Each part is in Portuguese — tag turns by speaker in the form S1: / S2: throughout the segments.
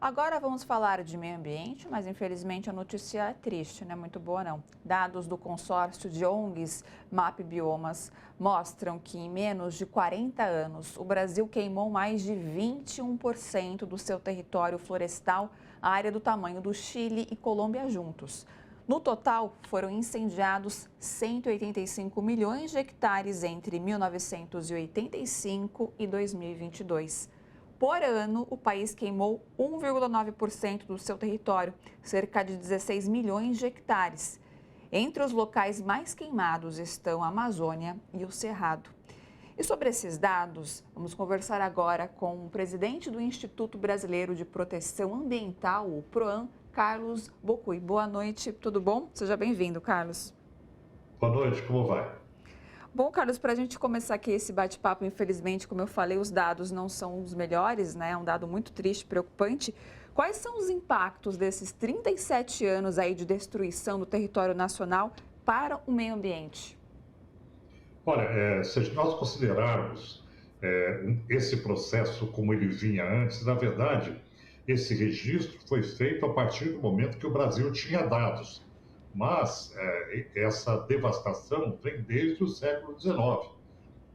S1: Agora vamos falar de meio ambiente, mas infelizmente a notícia é triste, não é muito boa não. Dados do consórcio de ONGs MAP Biomas mostram que em menos de 40 anos o Brasil queimou mais de 21% do seu território florestal, área do tamanho do Chile e Colômbia juntos. No total, foram incendiados 185 milhões de hectares entre 1985 e 2022. Por ano, o país queimou 1,9% do seu território, cerca de 16 milhões de hectares. Entre os locais mais queimados estão a Amazônia e o Cerrado. E sobre esses dados, vamos conversar agora com o presidente do Instituto Brasileiro de Proteção Ambiental, o PROAM, Carlos Bocui. Boa noite, tudo bom? Seja bem-vindo, Carlos.
S2: Boa noite, como vai?
S1: Bom, Carlos, para a gente começar aqui esse bate-papo, infelizmente, como eu falei, os dados não são os melhores, né? É um dado muito triste, preocupante. Quais são os impactos desses 37 anos aí de destruição do território nacional para o meio ambiente?
S2: Olha, se nós considerarmos esse processo como ele vinha antes, na verdade, esse registro foi feito a partir do momento que o Brasil tinha dados. Mas essa devastação vem desde o século XIX.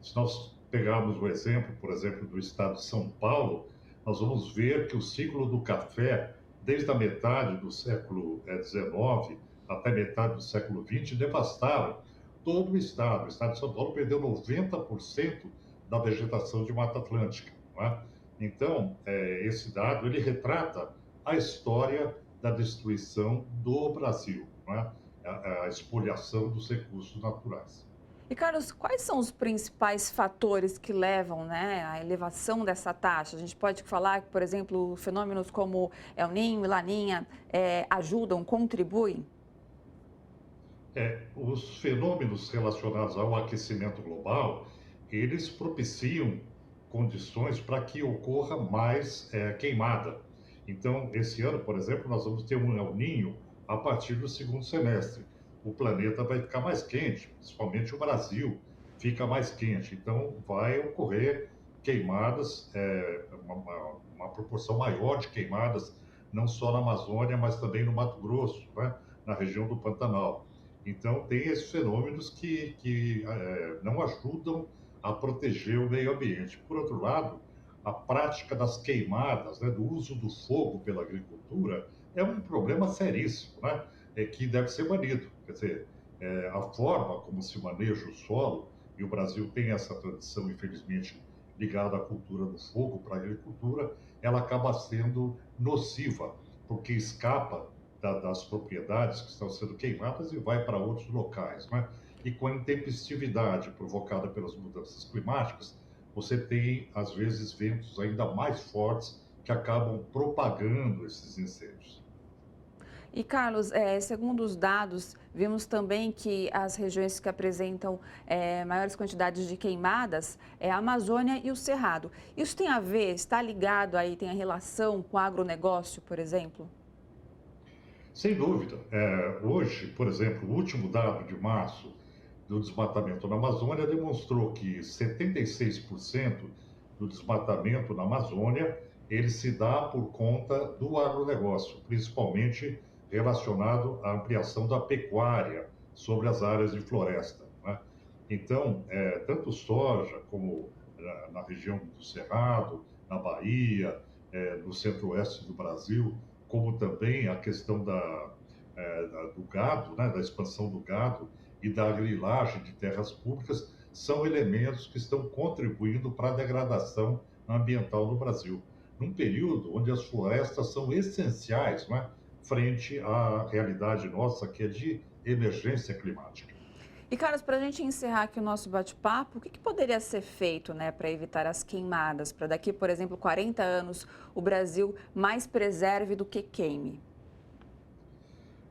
S2: Se nós pegarmos o exemplo, por exemplo, do estado de São Paulo, nós vamos ver que o ciclo do café, desde a metade do século XIX até metade do século XX, devastaram todo o estado. O estado de São Paulo perdeu 90% da vegetação de Mata Atlântica. Não é? Então, esse dado ele retrata a história da destruição do Brasil, não é? A espoliação dos recursos naturais.
S1: E, Carlos, quais são os principais fatores que levam, né, à elevação dessa taxa? A gente pode falar que, por exemplo, fenômenos como El Niño e Laninha ajudam, contribuem?
S2: Os fenômenos relacionados ao aquecimento global, eles propiciam condições para que ocorra mais queimada. Então, esse ano, por exemplo, nós vamos ter um El Niño a partir do segundo semestre. O planeta vai ficar mais quente, principalmente o Brasil fica mais quente. Então, vai ocorrer queimadas, uma proporção maior de queimadas, não só na Amazônia, mas também no Mato Grosso, né? Na região do Pantanal. Então, tem esses fenômenos que não ajudam a proteger o meio ambiente. Por outro lado, a prática das queimadas, né, do uso do fogo pela agricultura, é um problema seríssimo, né, que deve ser banido. Quer dizer, a forma como se maneja o solo, e o Brasil tem essa tradição, infelizmente, ligada à cultura do fogo para a agricultura, ela acaba sendo nociva, porque escapa das propriedades que estão sendo queimadas e vai para outros locais, né? E com a intempestividade provocada pelas mudanças climáticas, você tem, às vezes, ventos ainda mais fortes que acabam propagando esses incêndios.
S1: E, Carlos, segundo os dados, vimos também que as regiões que apresentam maiores quantidades de queimadas é a Amazônia e o Cerrado. Isso tem a ver, está ligado aí, tem a relação com o agronegócio, por exemplo?
S2: Sem dúvida. Hoje, por exemplo, o último dado de março do desmatamento na Amazônia demonstrou que 76% do desmatamento na Amazônia ele se dá por conta do agronegócio, principalmente relacionado à ampliação da pecuária sobre as áreas de floresta, né? Então, tanto soja como na região do Cerrado, na Bahia, no centro-oeste do Brasil, como também a questão do gado, né, da expansão do gado e da grilagem de terras públicas, são elementos que estão contribuindo para a degradação ambiental no Brasil, num período onde as florestas são essenciais, né, frente à realidade nossa, que é de emergência climática.
S1: E, Carlos, para a gente encerrar aqui o nosso bate-papo, o que poderia ser feito, né, para evitar as queimadas? Para daqui, por exemplo, 40 anos, o Brasil mais preserve do que queime?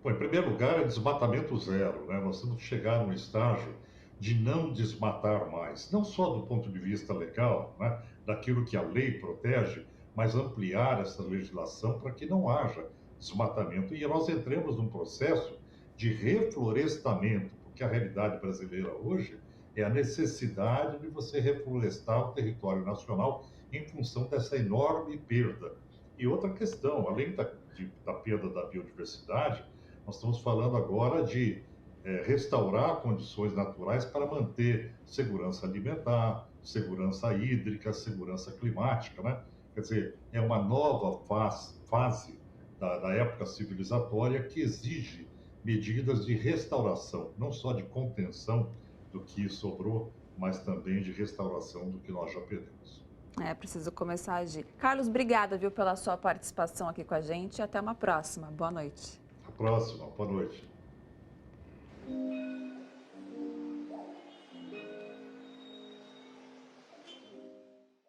S2: Bom, em primeiro lugar, é desmatamento zero, né? Nós temos que chegar num estágio de não desmatar mais, não só do ponto de vista legal, né, daquilo que a lei protege, mas ampliar essa legislação para que não haja desmatamento. E nós entremos num processo de reflorestamento, porque a realidade brasileira hoje é a necessidade de você reflorestar o território nacional em função dessa enorme perda E outra questão, além da perda da biodiversidade, nós estamos falando agora de restaurar condições naturais para manter segurança alimentar, segurança hídrica, segurança climática, né? Quer dizer, é uma nova fase da época civilizatória que exige medidas de restauração, não só de contenção do que sobrou, mas também de restauração do que nós já perdemos.
S1: É preciso começar a agir. Carlos, obrigada, viu, pela sua participação aqui com a gente e até uma próxima. Boa noite.
S2: A próxima, boa noite.